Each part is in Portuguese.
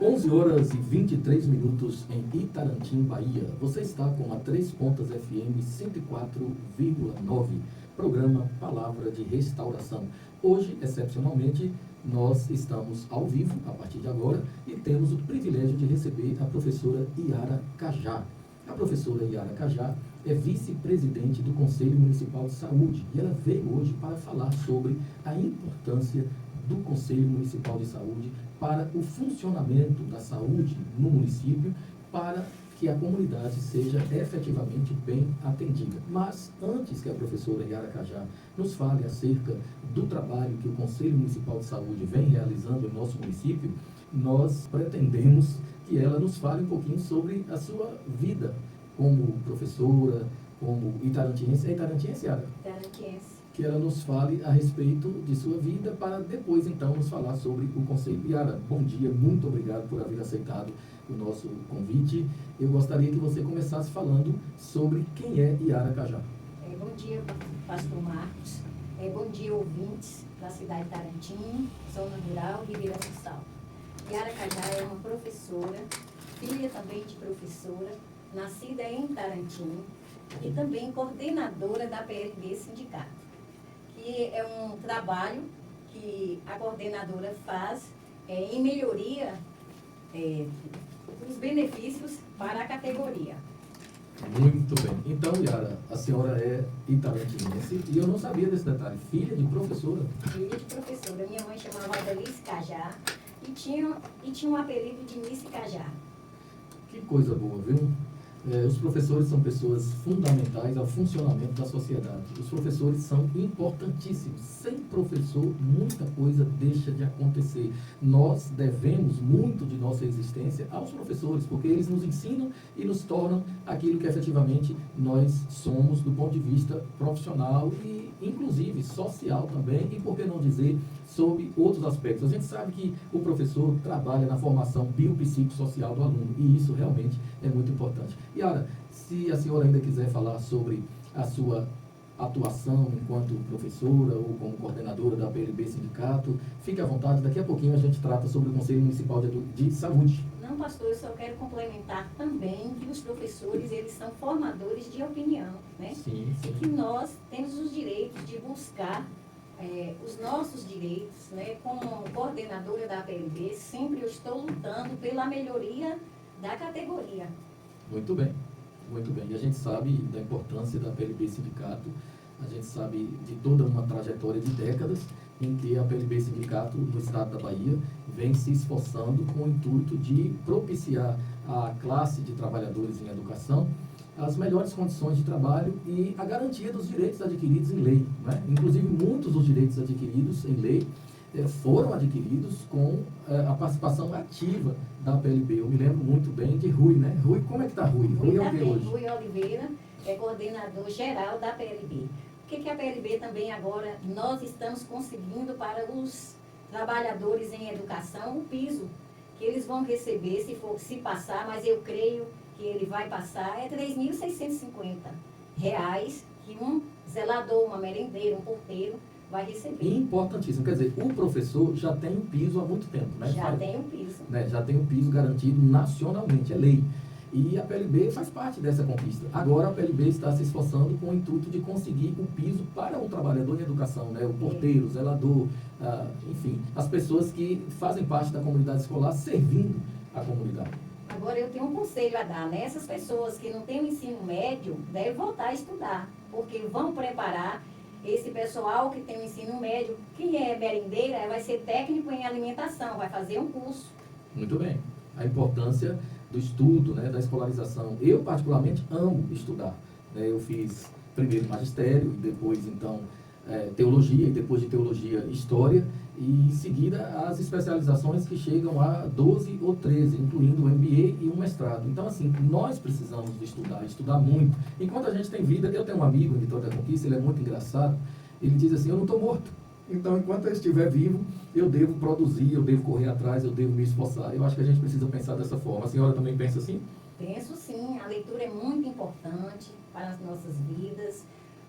11 horas e 23 minutos em Itarantim, Bahia. Você está com a Três Pontas FM 104,9, programa Palavra de Restauração. Hoje, excepcionalmente, nós estamos ao vivo, a partir de agora, e temos o privilégio de receber a professora Yara Cajá. A professora Yara Cajá é vice-presidente do Conselho Municipal de Saúde e ela veio hoje para falar sobre a importância do Conselho Municipal de Saúde para o funcionamento da saúde no município, para que a comunidade seja efetivamente bem atendida. Mas, antes que a professora Yara Cajá nos fale acerca do trabalho que o Conselho Municipal de Saúde vem realizando em nosso município, nós pretendemos que ela nos fale um pouquinho sobre a sua vida como professora, como itarantiense. É itarantiense, Yara? Itarantiense. Que ela nos fale a respeito de sua vida, para depois, então, nos falar sobre o Conselho. Yara, bom dia, muito obrigado por haver aceitado o nosso convite. Eu gostaria que você começasse falando sobre quem é Yara Cajá. Bom dia, pastor Marcos. Bom dia, ouvintes da cidade de Itarantim, zona rural, Ribeira do Sal. Yara Cajá é uma professora, filha também de professora, nascida em Itarantim e também coordenadora da PLB Sindicato, que é um trabalho que a coordenadora faz em melhoria dos benefícios para a categoria. Muito bem. Então, Yara, a senhora é itarantiense e eu não sabia desse detalhe. Filha de professora? Filha de professora. Minha mãe chamava Adelice Cajá e tinha um apelido de Nice Cajá. Que coisa boa, viu? Os professores são pessoas fundamentais ao funcionamento da sociedade. Os professores são importantíssimos. Sem professor, muita coisa deixa de acontecer. Nós devemos muito de nossa existência aos professores, porque eles nos ensinam e nos tornam aquilo que efetivamente nós somos do ponto de vista profissional e, inclusive, social também, e, por que não dizer, sob outros aspectos. A gente sabe que o professor trabalha na formação biopsicossocial do aluno, e isso realmente é muito importante. Yara, se a senhora ainda quiser falar sobre a sua atuação enquanto professora ou como coordenadora da PLB Sindicato, fique à vontade, daqui a pouquinho a gente trata sobre o Conselho Municipal de Saúde. Não, pastor, eu só quero complementar também que os professores, eles são formadores de opinião, né? Sim, sim. E que nós temos os direitos de buscar os nossos direitos, né? Como coordenadora da PLB, sempre eu estou lutando pela melhoria da categoria. Muito bem, muito bem. E a gente sabe da importância da PLB Sindicato, a gente sabe de toda uma trajetória de décadas em que a PLB Sindicato no estado da Bahia vem se esforçando com o intuito de propiciar à classe de trabalhadores em educação as melhores condições de trabalho e a garantia dos direitos adquiridos em lei, né? Inclusive, muitos dos direitos adquiridos em lei foram adquiridos com a participação ativa da PLB. Eu me lembro muito bem de Rui, né? Rui, como é que está Rui? Rui é o que hoje? Rui Oliveira é coordenador geral da PLB. O que a PLB também agora, nós estamos conseguindo para os trabalhadores em educação, o piso que eles vão receber, se passar, mas eu creio que ele vai passar, é R$ 3.650, que um zelador, uma merendeira, um porteiro vai receber. Importantíssimo. Quer dizer, o professor já tem um piso há muito tempo, né? Já tem um piso. Né? Já tem um piso garantido nacionalmente, é lei. E a PLB faz parte dessa conquista. Agora a PLB está se esforçando com o intuito de conseguir o piso para o trabalhador em educação, né? O porteiro, o zelador, enfim, as pessoas que fazem parte da comunidade escolar servindo a comunidade. Agora eu tenho um conselho a dar, né? Essas pessoas que não têm o ensino médio devem voltar a estudar, porque vão preparar esse pessoal que tem o ensino médio. Quem é merendeira vai ser técnico em alimentação, vai fazer um curso. Muito bem. A importância do estudo, né, da escolarização. Eu, particularmente, amo estudar. Eu fiz primeiro magistério, depois, então, teologia, e depois de teologia, história, e em seguida as especializações que chegam a 12 ou 13, incluindo o MBA e um mestrado. Então, assim, nós precisamos de estudar muito. Enquanto a gente tem vida, eu tenho um amigo em Vitória da Conquista, ele é muito engraçado, ele diz assim, eu não estou morto. Então, enquanto eu estiver vivo, eu devo produzir, eu devo correr atrás, eu devo me esforçar. Eu acho que a gente precisa pensar dessa forma. A senhora também pensa assim? Penso sim, a leitura é muito importante para as nossas vidas,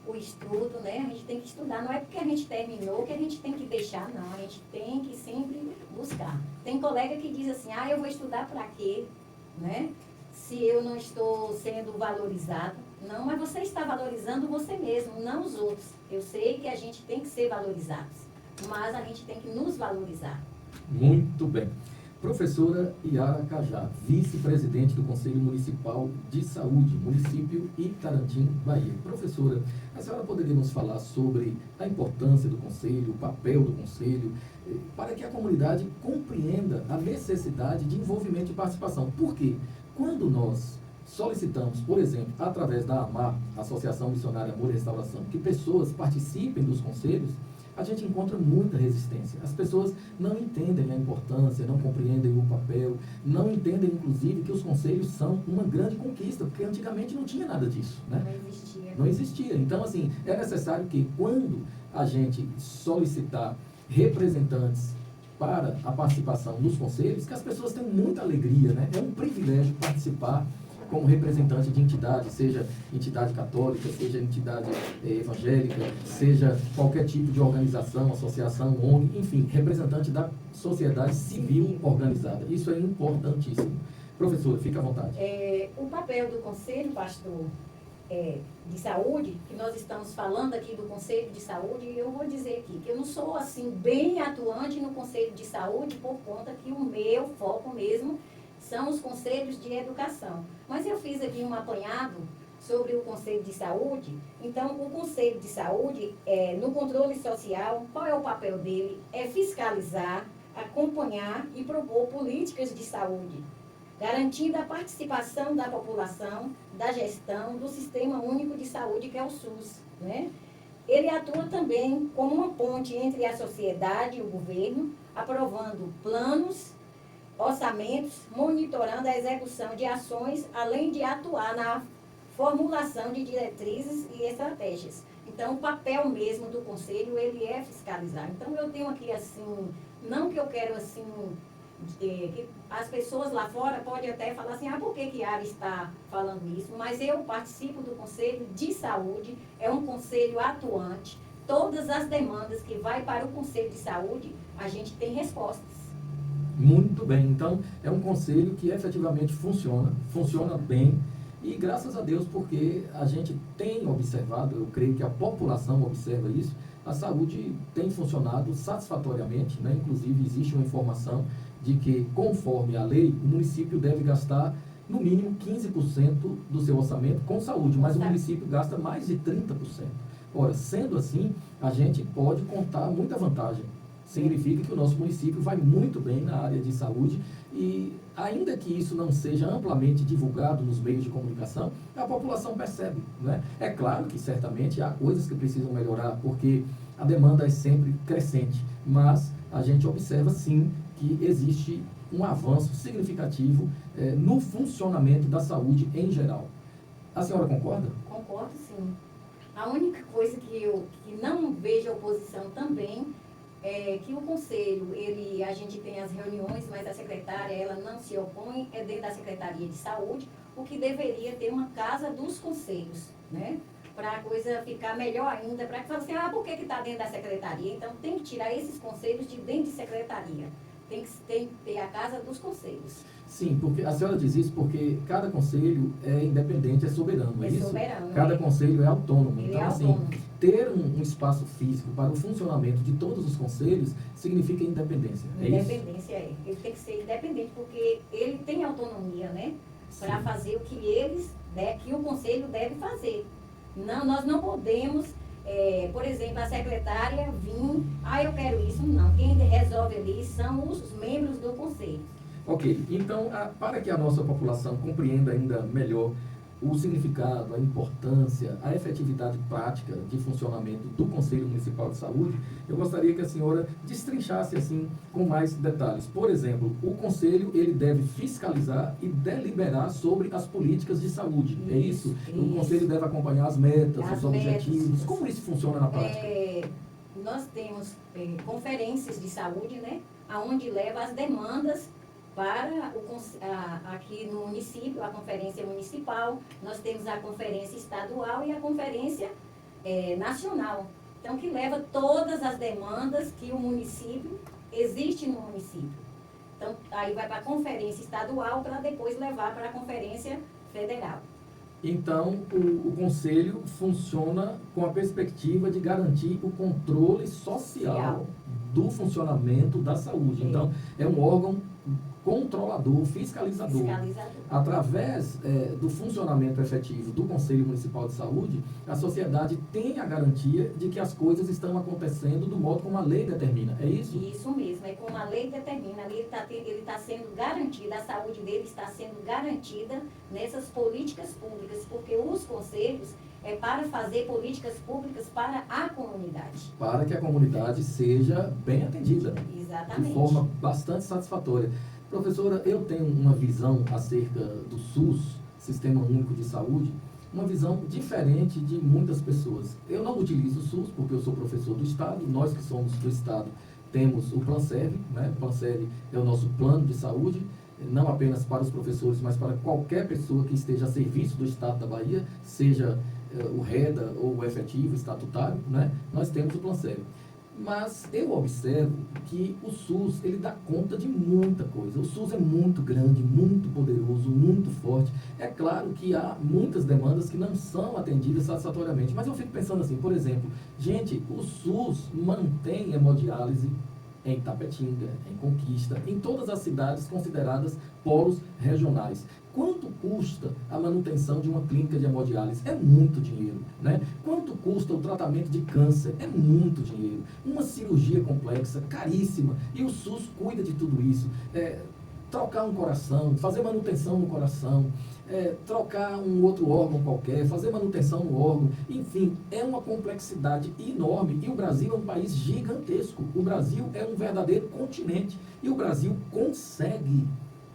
o estudo, né? A gente tem que estudar, não é porque a gente terminou que a gente tem que deixar, não. A gente tem que sempre buscar. Tem colega que diz assim, eu vou estudar para quê, né? Se eu não estou sendo valorizado. Não, mas você está valorizando você mesmo, não os outros. Eu sei que a gente tem que ser valorizados, mas a gente tem que nos valorizar. Muito bem. Professora Yara Cajá, vice-presidente do Conselho Municipal de Saúde, município Itarantim, Bahia. Professora, a senhora poderia nos falar sobre a importância do Conselho, o papel do Conselho, para que a comunidade compreenda a necessidade de envolvimento e participação? Por quê? Quando nós solicitamos, por exemplo, através da AMAR, Associação Missionária Amor e Restauração, que pessoas participem dos conselhos, a gente encontra muita resistência. As pessoas não entendem a importância, não compreendem o papel, não entendem, inclusive, que os conselhos são uma grande conquista, porque antigamente não tinha nada disso, né? Não existia. Não existia. Então, assim, é necessário que, quando a gente solicitar representantes para a participação nos conselhos, que as pessoas tenham muita alegria, né? É um privilégio participar como representante de entidade, seja entidade católica, seja entidade evangélica, seja qualquer tipo de organização, associação, ONG, enfim, representante da sociedade civil organizada. Isso é importantíssimo. Professora, fica à vontade. O papel do Conselho, pastor, de Saúde, que nós estamos falando aqui do Conselho de Saúde, e eu vou dizer aqui que eu não sou assim bem atuante no Conselho de Saúde por conta que o meu foco mesmo são os conselhos de educação. Mas eu fiz aqui um apanhado sobre o Conselho de Saúde. Então, o Conselho de Saúde, no controle social, qual é o papel dele? É fiscalizar, acompanhar e propor políticas de saúde, garantindo a participação da população, da gestão do Sistema Único de Saúde, que é o SUS, né? Ele atua também como uma ponte entre a sociedade e o governo, aprovando planos, orçamentos, monitorando a execução de ações, além de atuar na formulação de diretrizes e estratégias. Então, o papel mesmo do Conselho, ele é fiscalizar. Então, eu tenho aqui, assim, não que eu quero, assim, que as pessoas lá fora podem até falar assim, por que a Yara está falando isso? Mas eu participo do Conselho de Saúde, é um conselho atuante. Todas as demandas que vai para o Conselho de Saúde, a gente tem respostas. Muito bem, então é um conselho que efetivamente funciona bem, e graças a Deus, porque a gente tem observado, eu creio que a população observa isso, a saúde tem funcionado satisfatoriamente, né? Inclusive existe uma informação de que, conforme a lei, o município deve gastar no mínimo 15% do seu orçamento com saúde, mas o município gasta mais de 30%. Ora, sendo assim, a gente pode contar muita vantagem. Significa que o nosso município vai muito bem na área de saúde, e ainda que isso não seja amplamente divulgado nos meios de comunicação, a população percebe, né? É claro que certamente há coisas que precisam melhorar, porque a demanda é sempre crescente, mas a gente observa sim que existe um avanço significativo no funcionamento da saúde em geral. A senhora concorda? Concordo, sim. A única coisa que não vejo oposição também que o conselho, a gente tem as reuniões, mas a secretária, ela não se opõe, é dentro da Secretaria de Saúde, o que deveria ter uma casa dos conselhos, né? Para a coisa ficar melhor ainda, para que fale assim, por que está dentro da secretaria? Então, tem que tirar esses conselhos de dentro de secretaria. Tem que ter a casa dos conselhos. Sim, porque a senhora diz isso porque cada conselho é independente, é soberano, é isso? Soberano. Cada conselho é autônomo. Ele então, é autônomo. Assim, ter um espaço físico para o funcionamento de todos os conselhos significa independência, é isso? Independência, Ele tem que ser independente, porque ele tem autonomia, né? Para fazer o que que o conselho deve fazer. Não, nós não podemos, por exemplo, a secretária vir, eu quero isso, não. Quem resolve ali são os membros do conselho. Ok, então, para que a nossa população compreenda ainda melhor o significado, a importância, a efetividade prática de funcionamento do Conselho Municipal de Saúde, eu gostaria que a senhora destrinchasse assim com mais detalhes. Por exemplo, o Conselho ele deve fiscalizar e deliberar sobre as políticas de saúde, é isso? O Conselho deve acompanhar as metas, os objetivos. Como isso funciona na prática? Nós temos conferências de saúde, né? Onde leva as demandas para aqui no município, a conferência municipal, nós temos a conferência estadual e a conferência nacional. Então, que leva todas as demandas que o município existe no município. Então, aí vai para a conferência estadual para depois levar para a conferência federal. Então, o Conselho funciona com a perspectiva de garantir o controle social do funcionamento da saúde. Então, é um órgão controlador, fiscalizador. Através do funcionamento efetivo do Conselho Municipal de Saúde, a sociedade tem a garantia de que as coisas estão acontecendo do modo como a lei determina. É isso? Isso mesmo, é como a lei determina. Ali ele está sendo garantido, a saúde dele está sendo garantida nessas políticas públicas, porque os conselhos é para fazer políticas públicas para a comunidade. Para que a comunidade seja bem atendida. Exatamente. De forma bastante satisfatória. Professora, eu tenho uma visão acerca do SUS, Sistema Único de Saúde, uma visão diferente de muitas pessoas. Eu não utilizo o SUS porque eu sou professor do Estado, nós que somos do Estado temos o PlanServe, né? O PlanServe é o nosso plano de saúde, não apenas para os professores, mas para qualquer pessoa que esteja a serviço do Estado da Bahia, seja o REDA ou o efetivo estatutário, né? Nós temos o PlanServe. Mas eu observo que o SUS, ele dá conta de muita coisa. O SUS é muito grande, muito poderoso, muito forte. É claro que há muitas demandas que não são atendidas satisfatoriamente. Mas eu fico pensando assim, por exemplo, gente, o SUS mantém hemodiálise em Tapetinga, em Conquista, em todas as cidades consideradas polos regionais. Quanto custa a manutenção de uma clínica de hemodiálise? É muito dinheiro, né? Quanto custa o tratamento de câncer? É muito dinheiro. Uma cirurgia complexa, caríssima, e o SUS cuida de tudo isso. Trocar um coração, fazer manutenção no coração, trocar um outro órgão qualquer, fazer manutenção no órgão, enfim, é uma complexidade enorme. E o Brasil é um país gigantesco. O Brasil é um verdadeiro continente. E o Brasil consegue,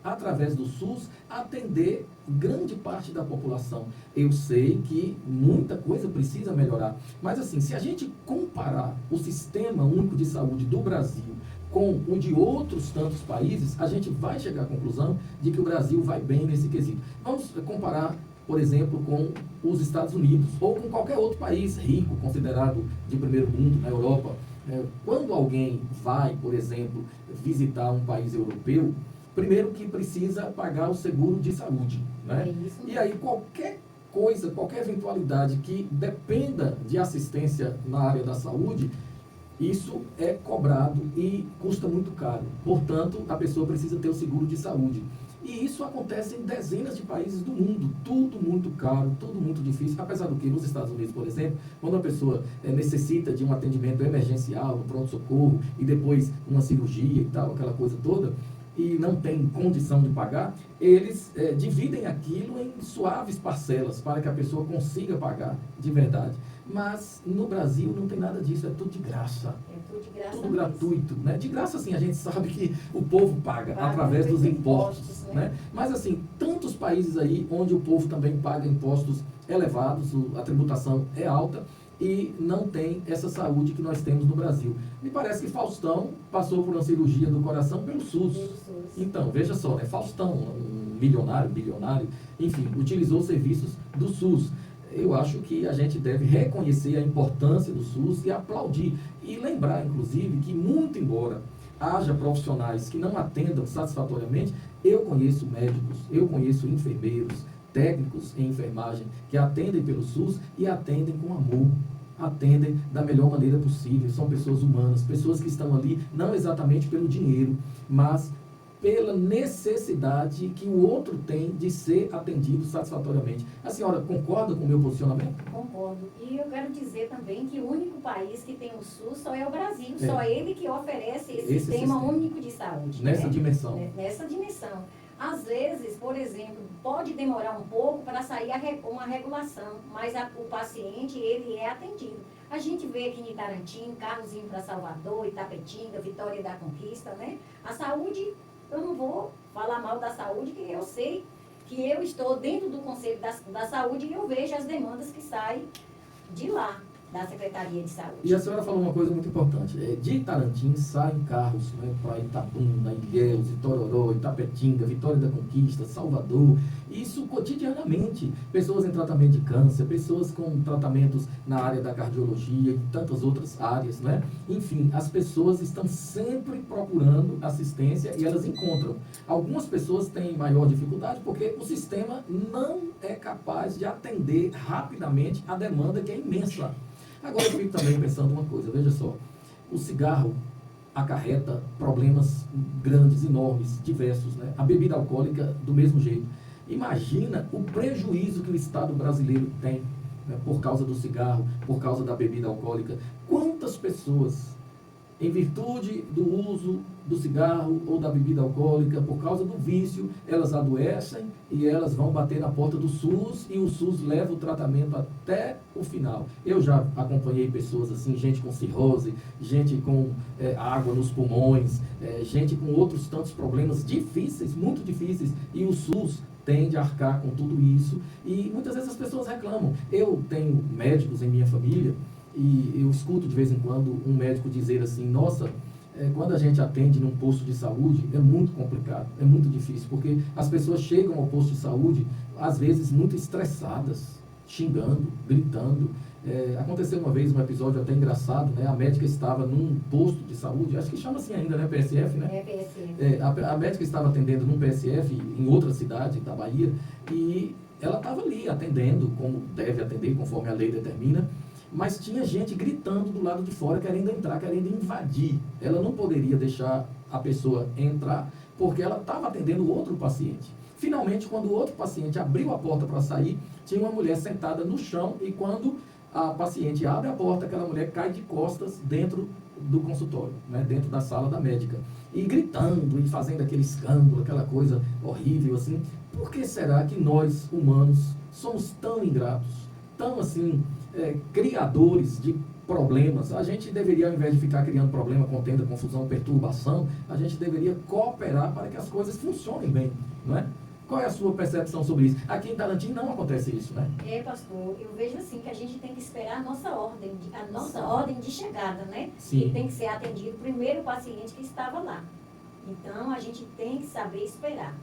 através do SUS, atender grande parte da população. Eu sei que muita coisa precisa melhorar, mas assim, se a gente comparar o Sistema Único de Saúde do Brasil com o de outros tantos países, a gente vai chegar à conclusão de que o Brasil vai bem nesse quesito. Vamos comparar, por exemplo, com os Estados Unidos ou com qualquer outro país rico, considerado de primeiro mundo, na Europa. Quando alguém vai, por exemplo, visitar um país europeu, primeiro que precisa pagar o seguro de saúde, né? E aí qualquer coisa, qualquer eventualidade que dependa de assistência na área da saúde, isso é cobrado e custa muito caro. Portanto, a pessoa precisa ter o seguro de saúde. E isso acontece em dezenas de países do mundo. Tudo muito caro, tudo muito difícil. Apesar do que nos Estados Unidos, por exemplo, quando a pessoa necessita de um atendimento emergencial, no pronto-socorro, e depois uma cirurgia e tal, aquela coisa toda, e não tem condição de pagar, eles dividem aquilo em suaves parcelas para que a pessoa consiga pagar de verdade. Mas no Brasil não tem nada disso, é tudo de graça. É tudo de graça. Tudo gratuito, né? De graça, assim, a gente sabe que o povo paga através dos impostos, né? Mas, assim, tantos países aí onde o povo também paga impostos elevados, a tributação é alta, e não tem essa saúde que nós temos no Brasil. Me parece que Faustão passou por uma cirurgia do coração pelo SUS. Então, veja só, né? Faustão, um milionário, bilionário, enfim, utilizou serviços do SUS. Eu acho que a gente deve reconhecer a importância do SUS e aplaudir. E lembrar, inclusive, que muito embora haja profissionais que não atendam satisfatoriamente, eu conheço médicos, eu conheço enfermeiros, técnicos em enfermagem que atendem pelo SUS e atendem com amor, atendem da melhor maneira possível. São pessoas humanas, pessoas que estão ali não exatamente pelo dinheiro, mas pela necessidade que o outro tem de ser atendido satisfatoriamente. A senhora concorda com o meu posicionamento? Concordo. E eu quero dizer também que o único país que tem o SUS só é o Brasil. Só ele que oferece esse sistema único de saúde. Nessa dimensão. Nessa dimensão. Às vezes, por exemplo, pode demorar um pouco para sair uma regulação, mas o paciente, ele é atendido. A gente vê aqui em Itarantim, carros indo para Salvador, Itapetinga, Vitória da Conquista, né? A saúde, eu não vou falar mal da saúde, que eu sei que eu estou dentro do Conselho da Saúde e eu vejo as demandas que saem de lá. da Secretaria de Saúde. E a senhora falou uma coisa muito importante. De Itarantim saem carros, né, para Itabuna, Ilhéus, Itororó, Itapetinga, Vitória da Conquista, Salvador. Isso cotidianamente. Pessoas em tratamento de câncer, pessoas com tratamentos na área da cardiologia e tantas outras áreas, né? Enfim, as pessoas estão sempre procurando assistência e elas encontram. Algumas pessoas têm maior dificuldade porque o sistema não é capaz de atender rapidamente a demanda que é imensa. Agora eu fico também pensando uma coisa, veja só, o cigarro acarreta problemas grandes, enormes, diversos, né? A bebida alcoólica do mesmo jeito. Imagina o prejuízo que o Estado brasileiro tem, né, por causa do cigarro, por causa da bebida alcoólica. Quantas pessoas, em virtude do uso do cigarro ou da bebida alcoólica, por causa do vício, elas adoecem e elas vão bater na porta do SUS e o SUS leva o tratamento até o final. Eu já acompanhei pessoas assim, gente com cirrose, gente com água nos pulmões, gente com outros tantos problemas difíceis, muito difíceis, e o SUS tende a arcar com tudo isso. E muitas vezes as pessoas reclamam. Eu tenho médicos em minha família e eu escuto de vez em quando um médico dizer assim, nossa, quando a gente atende num posto de saúde, é muito complicado, é muito difícil, porque as pessoas chegam ao posto de saúde, às vezes, muito estressadas, xingando, gritando. Aconteceu uma vez um episódio até engraçado, né? A médica estava num posto de saúde, acho que chama assim ainda, né? PSF, né? PSF. A médica estava atendendo num PSF em outra cidade da Bahia e ela estava ali atendendo, como deve atender, conforme a lei determina, mas tinha gente gritando do lado de fora, querendo entrar, querendo invadir. Ela não poderia deixar a pessoa entrar, porque ela estava atendendo outro paciente. Finalmente, quando o outro paciente abriu a porta para sair, tinha uma mulher sentada no chão e quando a paciente abre a porta, aquela mulher cai de costas dentro do consultório, né, dentro da sala da médica. E gritando e fazendo aquele escândalo, aquela coisa horrível assim. Por que será que nós, humanos, somos tão ingratos, tão assim, criadores de problemas? A gente deveria, ao invés de ficar criando problema, contenda, confusão, perturbação, a gente deveria cooperar para que as coisas funcionem bem, não é? Qual é a sua percepção sobre isso? Aqui em Itarantim não acontece isso, né? Pastor, eu vejo assim que a gente tem que esperar a nossa ordem de chegada, né? Sim. E tem que ser atendido primeiro o paciente que estava lá. Então, a gente tem que saber esperar.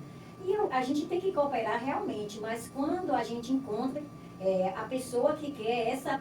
E a gente tem que cooperar realmente, mas quando a gente encontra a pessoa que quer essa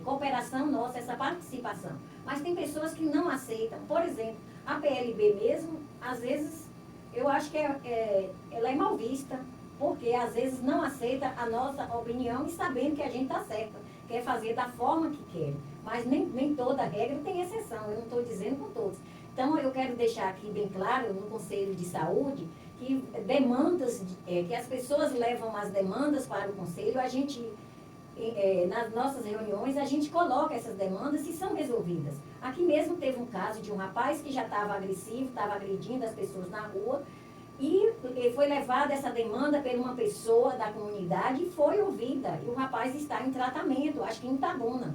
cooperação nossa, essa participação. Mas tem pessoas que não aceitam. Por exemplo, a PLB mesmo, às vezes, eu acho que ela é mal vista, porque às vezes não aceita a nossa opinião e sabendo que a gente está certa, quer fazer da forma que quer. Mas nem toda regra tem exceção, eu não estou dizendo com todos. Então, eu quero deixar aqui bem claro, no Conselho de Saúde, que demandas, que as pessoas levam as demandas para o Conselho, a gente, nas nossas reuniões, a gente coloca essas demandas e são resolvidas. Aqui mesmo teve um caso de um rapaz que já estava agressivo, estava agredindo as pessoas na rua, e foi levada essa demanda por uma pessoa da comunidade e foi ouvida. E o rapaz está em tratamento, acho que em Itabuna.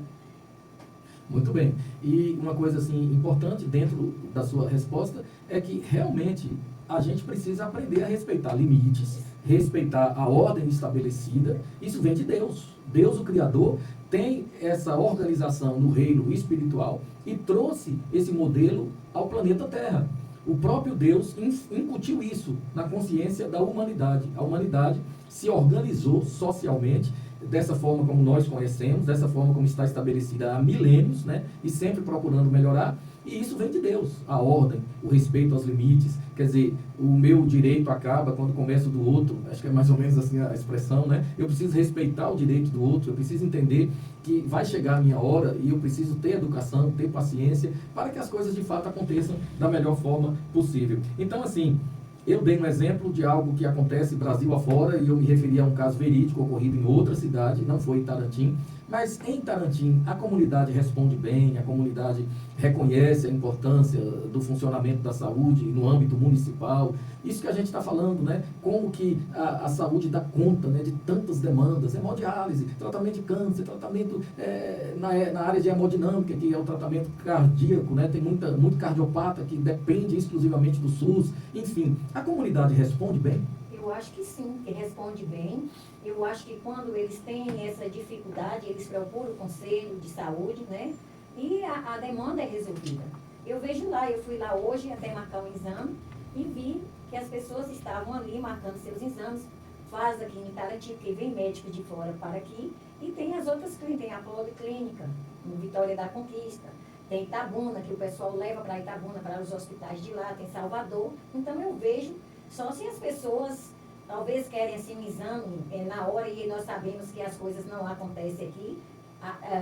Muito bem. E uma coisa assim importante dentro da sua resposta é que realmente a gente precisa aprender a respeitar limites, respeitar a ordem estabelecida. Isso vem de Deus. Deus, o Criador, tem essa organização no reino espiritual e trouxe esse modelo ao planeta Terra. O próprio Deus incutiu isso na consciência da humanidade. A humanidade se organizou socialmente dessa forma como nós conhecemos, dessa forma como está estabelecida há milênios, né? E sempre procurando melhorar. E isso vem de Deus, a ordem, o respeito aos limites. Quer dizer, o meu direito acaba quando começa o do outro. Acho que é mais ou menos assim a expressão, né? Eu preciso respeitar o direito do outro, eu preciso entender que vai chegar a minha hora e eu preciso ter educação, ter paciência para que as coisas de fato aconteçam da melhor forma possível. Então, assim, eu dei um exemplo de algo que acontece Brasil afora e eu me referi a um caso verídico ocorrido em outra cidade, não foi em Itarantim, mas em Itarantim a comunidade responde bem, a comunidade reconhece a importância do funcionamento da saúde no âmbito municipal. Isso que a gente está falando, né? Como que a saúde dá conta, né, de tantas demandas, hemodiálise, tratamento de câncer, tratamento na área de hemodinâmica, que é o tratamento cardíaco, né? Tem muito cardiopata que depende exclusivamente do SUS. Enfim, a comunidade responde bem? Eu Eu acho que sim, que responde bem. Eu acho que quando eles têm essa dificuldade, eles procuram o conselho de saúde, né? E a demanda é resolvida. Eu vejo lá, eu fui lá hoje até marcar um exame e vi que as pessoas estavam ali marcando seus exames, faz aqui em Itarati, porque vem médico de fora para aqui, e tem as outras clínicas, tem a Policlínica, no Vitória da Conquista, tem Itabuna, que o pessoal leva para Itabuna, para os hospitais de lá, tem Salvador. Então eu vejo, só se as pessoas talvez querem assim um exame na hora, e nós sabemos que as coisas não acontecem aqui,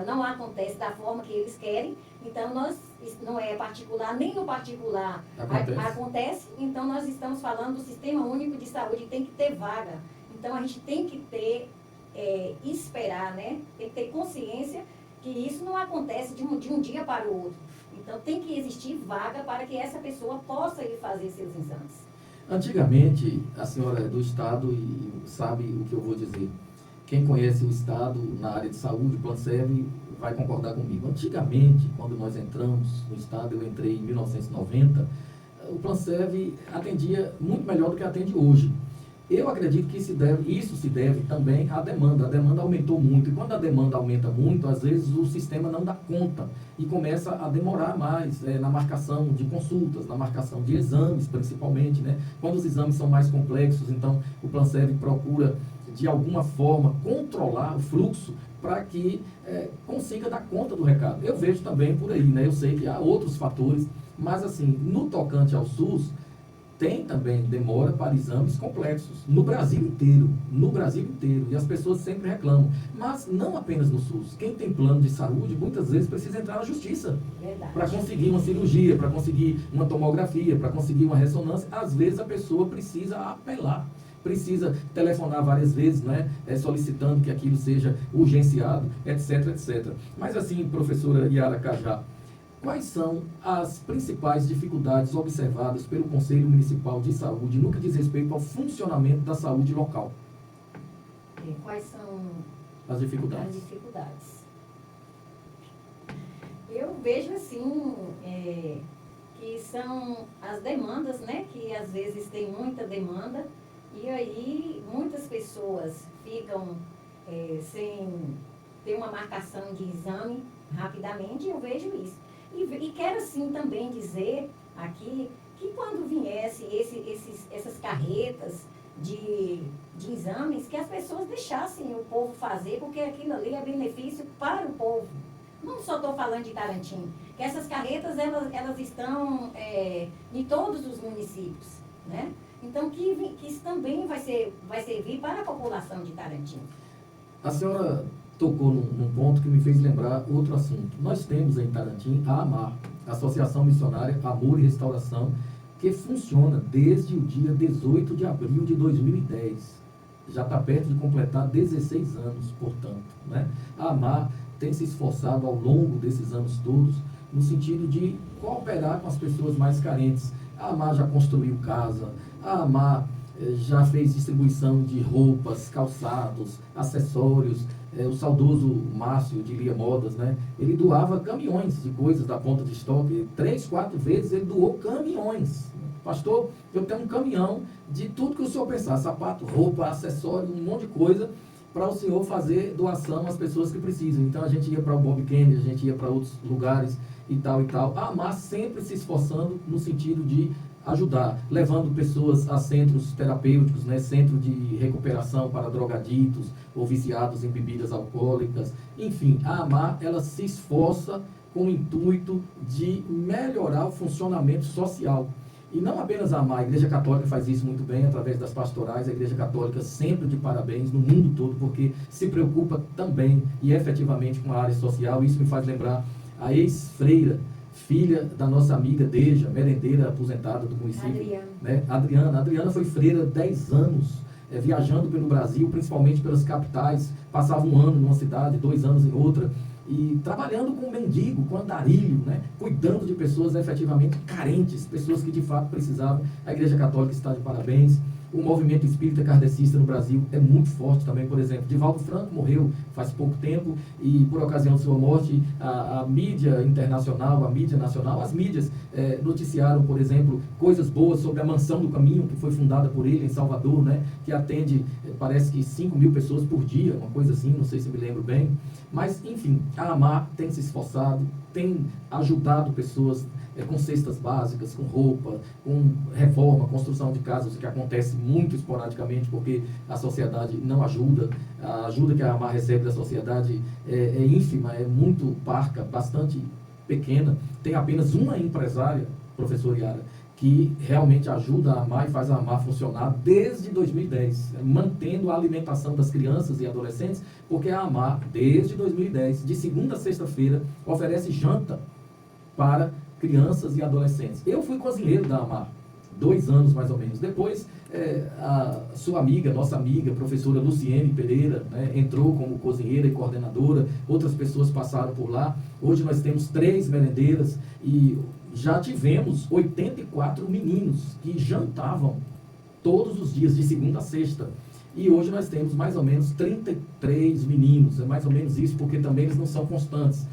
não acontece da forma que eles querem, então nós, não é particular, nem no particular acontece, então nós estamos falando do Sistema Único de Saúde, tem que ter vaga, então a gente tem que ter, esperar, né? Tem que ter consciência que isso não acontece de um dia para o outro, então tem que existir vaga para que essa pessoa possa ir fazer seus exames. Antigamente, a senhora é do Estado e sabe o que eu vou dizer. Quem conhece o Estado na área de saúde, o Planserve, vai concordar comigo. Antigamente, quando nós entramos no Estado, eu entrei em 1990, o Planserve atendia muito melhor do que atende hoje. Eu acredito que isso se deve também à demanda. A demanda aumentou muito. E quando a demanda aumenta muito, às vezes o sistema não dá conta e começa a demorar mais na marcação de consultas, na marcação de exames, principalmente, né? Quando os exames são mais complexos, então o Planserve procura, de alguma forma, controlar o fluxo para que consiga dar conta do recado. Eu vejo também por aí, né? Eu sei que há outros fatores, mas assim, no tocante ao SUS, tem também demora para exames complexos, no Brasil inteiro, e as pessoas sempre reclamam, mas não apenas no SUS. Quem tem plano de saúde, muitas vezes precisa entrar na justiça para conseguir uma cirurgia, para conseguir uma tomografia, para conseguir uma ressonância. Às vezes a pessoa precisa apelar, precisa telefonar várias vezes, né, solicitando que aquilo seja urgenciado, etc, etc. Mas assim, professora Yara Cajá, quais são as principais dificuldades observadas pelo Conselho Municipal de Saúde no que diz respeito ao funcionamento da saúde local? Quais são as dificuldades? As dificuldades. Eu vejo assim, que são as demandas, né? Que às vezes tem muita demanda e aí muitas pessoas ficam sem ter uma marcação de exame rapidamente, eu vejo isso. E quero assim também dizer aqui que quando viesse essas carretas de exames, que as pessoas deixassem o povo fazer, porque aquilo ali é benefício para o povo. Não só estou falando de Tarantim, que essas carretas elas estão em todos os municípios, né? Então que isso também vai servir para a população de Tarantim. A senhora tocou num ponto que me fez lembrar outro assunto. Nós temos em Tarantim a AMAR, Associação Missionária Amor e Restauração, que funciona desde o dia 18 de abril de 2010. Já está perto de completar 16 anos, portanto, né? A AMAR tem se esforçado ao longo desses anos todos no sentido de cooperar com as pessoas mais carentes. A AMAR já construiu casa, a AMAR já fez distribuição de roupas, calçados, acessórios. O saudoso Márcio de Lia Modas, né? Ele doava caminhões de coisas da ponta de estoque. 3, 4 vezes ele doou caminhões. Pastor, eu tenho um caminhão de tudo que o senhor pensar, sapato, roupa, acessório, um monte de coisa, para o senhor fazer doação às pessoas que precisam. Então a gente ia para o Bob Kennedy, a gente ia para outros lugares e tal e tal. A AMAR sempre se esforçando no sentido de ajudar, levando pessoas a centros terapêuticos, né, centro de recuperação para drogaditos ou viciados em bebidas alcoólicas. Enfim, a AMAR, ela se esforça com o intuito de melhorar o funcionamento social. E não apenas a AMAR, a Igreja Católica faz isso muito bem, através das pastorais. A Igreja Católica sempre de parabéns no mundo todo, porque se preocupa também e efetivamente com a área social. Isso me faz lembrar a ex-freira, filha da nossa amiga Deja, merendeira aposentada do município. Adriana foi freira 10 anos, viajando pelo Brasil, principalmente pelas capitais, passava um ano numa cidade, 2 anos em outra, e trabalhando com mendigo, com andarilho, né? Cuidando de pessoas efetivamente carentes, pessoas que de fato precisavam. A Igreja Católica está de parabéns. O movimento espírita kardecista no Brasil é muito forte também. Por exemplo, Divaldo Franco morreu faz pouco tempo e, por ocasião de sua morte, a mídia internacional, a mídia nacional, as mídias noticiaram, por exemplo, coisas boas sobre a Mansão do Caminho, que foi fundada por ele em Salvador, né, que atende, parece que 5.000 pessoas por dia, uma coisa assim, não sei se me lembro bem. Mas, enfim, a AMAR tem se esforçado, tem ajudado pessoas com cestas básicas, com roupa, com reforma, construção de casas, que acontece muito esporadicamente, porque a sociedade não ajuda. A ajuda que a AMAR recebe da sociedade é ínfima, é muito parca, bastante pequena. Tem apenas uma empresária, professor Yara, que realmente ajuda a AMAR e faz a AMAR funcionar desde 2010, mantendo a alimentação das crianças e adolescentes, porque a AMAR, desde 2010, de segunda a sexta-feira, oferece janta para crianças e adolescentes. Eu fui cozinheiro da AMAR, 2 anos mais ou menos. Depois, a sua amiga, nossa amiga, professora Luciene Pereira, né, entrou como cozinheira e coordenadora, outras pessoas passaram por lá. Hoje nós temos 3 merendeiras e já tivemos 84 meninos que jantavam todos os dias, de segunda a sexta. E hoje nós temos mais ou menos 33 meninos, é mais ou menos isso, porque também eles não são constantes.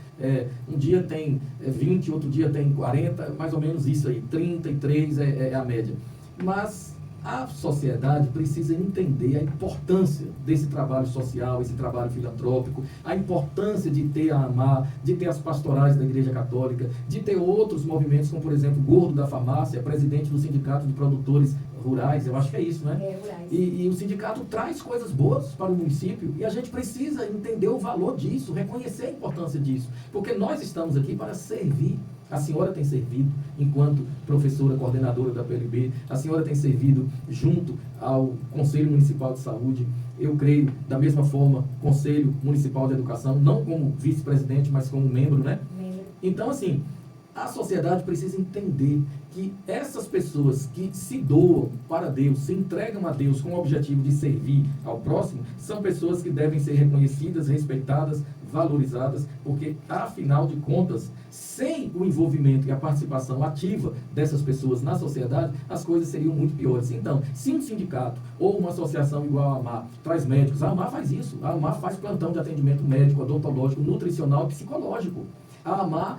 Um dia tem 20, outro dia tem 40, mais ou menos isso aí, 33 é a média. Mas a sociedade precisa entender a importância desse trabalho social, esse trabalho filantrópico, a importância de ter a AMAR, de ter as pastorais da Igreja Católica, de ter outros movimentos, como por exemplo o Gordo da Farmácia, presidente do Sindicato de Produtores Rurais, eu acho que é isso, né? Rurais. E o sindicato traz coisas boas para o município e a gente precisa entender o valor disso, reconhecer a importância disso, porque nós estamos aqui para servir. A senhora tem servido enquanto professora coordenadora da PLB, a senhora tem servido junto ao Conselho Municipal de Saúde, eu creio, da mesma forma, Conselho Municipal de Educação, não como vice-presidente, mas como membro, né? Então, assim, a sociedade precisa entender que essas pessoas que se doam para Deus, se entregam a Deus com o objetivo de servir ao próximo, são pessoas que devem ser reconhecidas, respeitadas, valorizadas, porque, afinal de contas, sem o envolvimento e a participação ativa dessas pessoas na sociedade, as coisas seriam muito piores. Então, se um sindicato ou uma associação igual a AMAR traz médicos, a AMAR faz isso, a AMAR faz plantão de atendimento médico, odontológico, nutricional e psicológico. A AMAR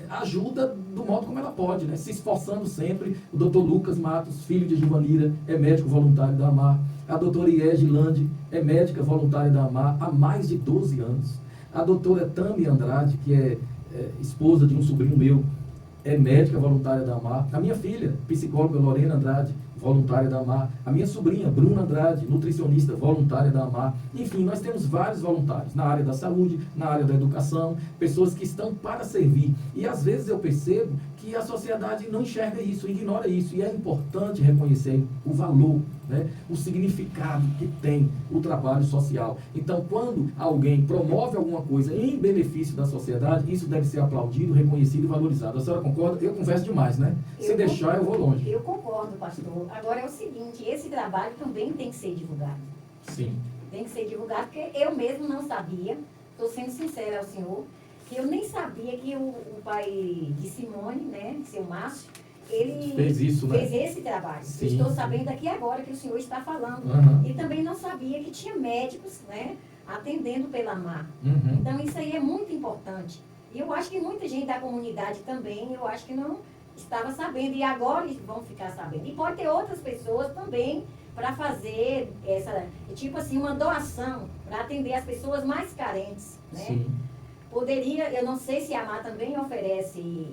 ajuda do modo como ela pode, né? Se esforçando sempre. O doutor Lucas Matos, filho de Givanira, é médico voluntário da AMAR. A doutora Iege Lande é médica voluntária da AMAR há mais de 12 anos. A doutora Tami Andrade, que é esposa de um sobrinho meu, é médica voluntária da AMAR. A minha filha, psicóloga Lorena Andrade, voluntária da AMAR. A minha sobrinha, Bruna Andrade, nutricionista, voluntária da AMAR. Enfim, nós temos vários voluntários na área da saúde, na área da educação, pessoas que estão para servir. E às vezes eu percebo que a sociedade não enxerga isso, ignora isso. E é importante reconhecer o valor, né, o significado que tem o trabalho social. Então, quando alguém promove alguma coisa em benefício da sociedade, isso deve ser aplaudido, reconhecido e valorizado. A senhora concorda? Eu converso demais, né? Se deixar, eu vou longe. Eu concordo, pastor. Agora é o seguinte, esse trabalho também tem que ser divulgado. Sim. Tem que ser divulgado, porque eu mesmo não sabia, estou sendo sincera ao senhor, que eu nem sabia que o pai de Simone, né, seu Márcio, ele fez isso, né? Fez esse trabalho. Sim. Estou sabendo aqui agora que o senhor está falando. Uhum. E também não sabia que tinha médicos, né, atendendo pela AMAR. Uhum. Então isso aí é muito importante. E eu acho que muita gente da comunidade também, eu acho que não estava sabendo. E agora eles vão ficar sabendo. E pode ter outras pessoas também para fazer essa, tipo assim, uma doação para atender as pessoas mais carentes, né? Sim. Poderia, eu não sei se a AMAR também oferece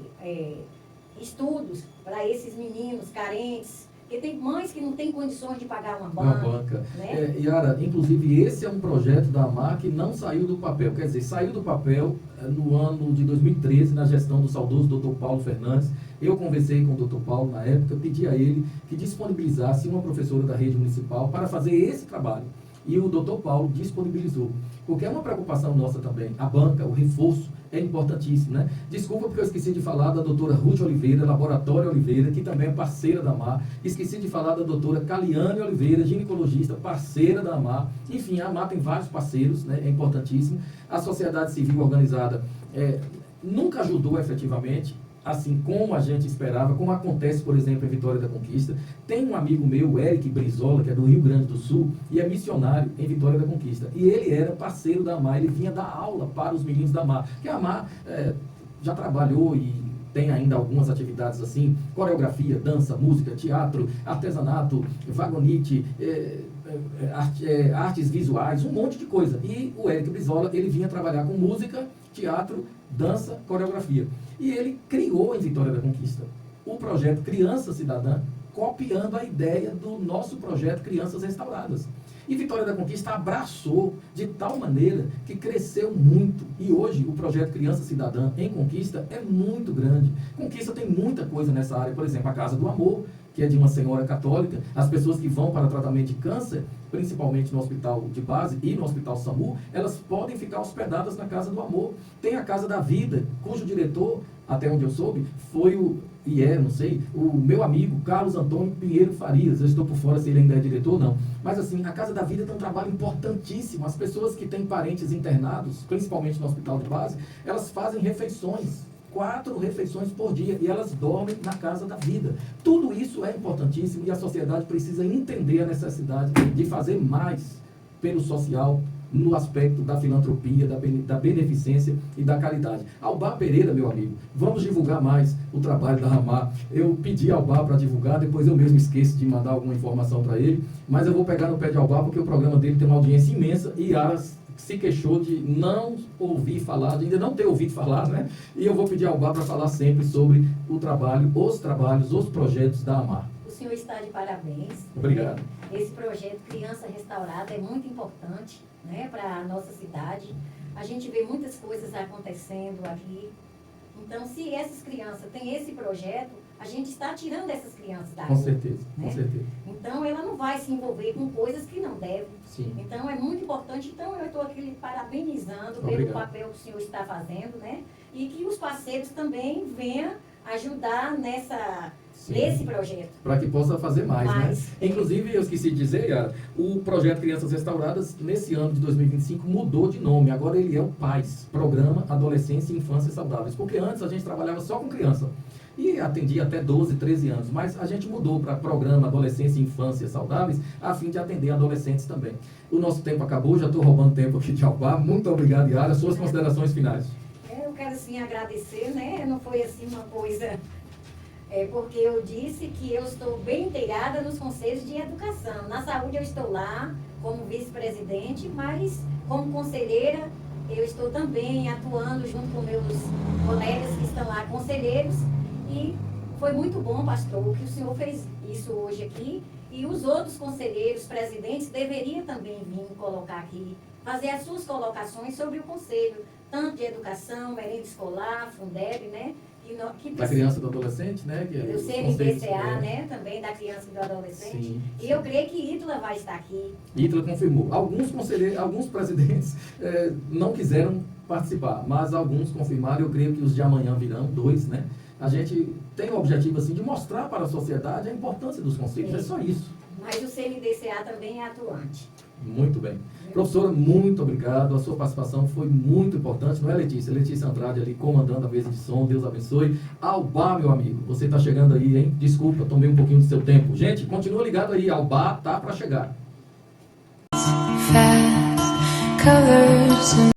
estudos para esses meninos carentes, porque tem mães que não têm condições de pagar uma banca. Né? Yara, inclusive esse é um projeto da AMAR que não saiu do papel, quer dizer, saiu do papel no ano de 2013, na gestão do saudoso Dr. Paulo Fernandes. Eu conversei com o Dr. Paulo na época, pedi a ele que disponibilizasse uma professora da rede municipal para fazer esse trabalho. E o Dr. Paulo disponibilizou, porque é uma preocupação nossa também. A banca, o reforço é importantíssimo, né? Desculpa porque eu esqueci de falar da doutora Ruth Oliveira, Laboratório Oliveira, que também é parceira da AMAR. Esqueci de falar da doutora Caliane Oliveira, ginecologista, parceira da AMAR. Enfim, a AMAR tem vários parceiros, né? É importantíssimo. A sociedade civil organizada nunca ajudou efetivamente assim como a gente esperava, como acontece, por exemplo, em Vitória da Conquista. Tem um amigo meu, o Eric Brizola, que é do Rio Grande do Sul, e é missionário em Vitória da Conquista. E ele era parceiro da AMAR, ele vinha dar aula para os meninos da AMAR. Porque a AMAR já trabalhou e tem ainda algumas atividades assim, coreografia, dança, música, teatro, artesanato, vagonite, artes visuais, um monte de coisa. E o Eric Brizola, ele vinha trabalhar com música, teatro, dança, coreografia. E ele criou em Vitória da Conquista o projeto Criança Cidadã, copiando a ideia do nosso projeto Crianças Restauradas. E Vitória da Conquista abraçou de tal maneira que cresceu muito. E hoje o projeto Criança Cidadã em Conquista é muito grande. Conquista tem muita coisa nessa área. Por exemplo, a Casa do Amor, que é de uma senhora católica. As pessoas que vão para tratamento de câncer, principalmente no hospital de base e no hospital SAMU, elas podem ficar hospedadas na Casa do Amor. Tem a Casa da Vida, cujo diretor, até onde eu soube, foi o meu amigo Carlos Antônio Pinheiro Farias. Eu estou por fora se ele ainda é diretor ou não. Mas assim, a Casa da Vida tem um trabalho importantíssimo. As pessoas que têm parentes internados, principalmente no hospital de base, elas fazem refeições, 4 refeições por dia, e elas dormem na Casa da Vida. Tudo isso é importantíssimo e a sociedade precisa entender a necessidade de fazer mais pelo social, no aspecto da filantropia, da beneficência e da caridade. Albar Pereira, meu amigo, vamos divulgar mais o trabalho da AMAR. Eu pedi ao Albar para divulgar, depois eu mesmo esqueço de mandar alguma informação para ele, mas eu vou pegar no pé de Albar porque o programa dele tem uma audiência imensa e Aras se queixou de não ouvir falar, de ainda não ter ouvido falar, né? E eu vou pedir ao Albar para falar sempre sobre o trabalho, os trabalhos, os projetos da AMAR. O senhor está de parabéns. Obrigado. Esse projeto Criança Restaurada é muito importante, né, para a nossa cidade. A gente vê muitas coisas acontecendo aqui. Então, se essas crianças têm esse projeto, a gente está tirando essas crianças da rua. Com certeza, né? Com certeza. Então, ela não vai se envolver com coisas que não deve. Sim. Então, é muito importante. Então, eu estou aqui parabenizando pelo papel que o senhor está fazendo, né? E que os parceiros também venham ajudar nesse projeto. Para que possa fazer mais, né? Inclusive, eu esqueci de dizer, Yara, o projeto Crianças Restauradas, nesse ano de 2025, mudou de nome. Agora ele é o PAIS, Programa Adolescência e Infância Saudáveis. Porque antes a gente trabalhava só com criança. E atendia até 12, 13 anos. Mas a gente mudou para Programa Adolescência e Infância Saudáveis, a fim de atender adolescentes também. O nosso tempo acabou, já estou roubando tempo aqui de Albar. Muito obrigado, Yara. Suas considerações finais. Eu quero, sim, agradecer, né? Não foi assim uma coisa... porque eu disse que eu estou bem integrada nos conselhos de educação. Na saúde eu estou lá como vice-presidente, mas como conselheira eu estou também atuando junto com meus colegas que estão lá, conselheiros. E foi muito bom, pastor, que o senhor fez isso hoje aqui. E os outros conselheiros, presidentes, deveriam também vir colocar aqui, fazer as suas colocações sobre o conselho, tanto de educação, merenda escolar, Fundeb, né? Da criança e do adolescente, né? Que do CNDCA, né? Também da criança e do adolescente. Sim. E eu creio que Ítala vai estar aqui. Ítala confirmou. Alguns conselheiros, alguns presidentes não quiseram participar, mas alguns confirmaram. Eu creio que os de amanhã virão, 2, né? A gente tem o objetivo assim de mostrar para a sociedade a importância dos conselhos. É só isso. Mas o CNDCA também é atuante. Muito bem. Professora, muito obrigado. A sua participação foi muito importante, não é, Letícia? Letícia Andrade ali comandando a mesa de som. Deus abençoe. Albar, meu amigo, você está chegando aí, hein? Desculpa, tomei um pouquinho do seu tempo. Gente, continua ligado aí. Albar tá para chegar.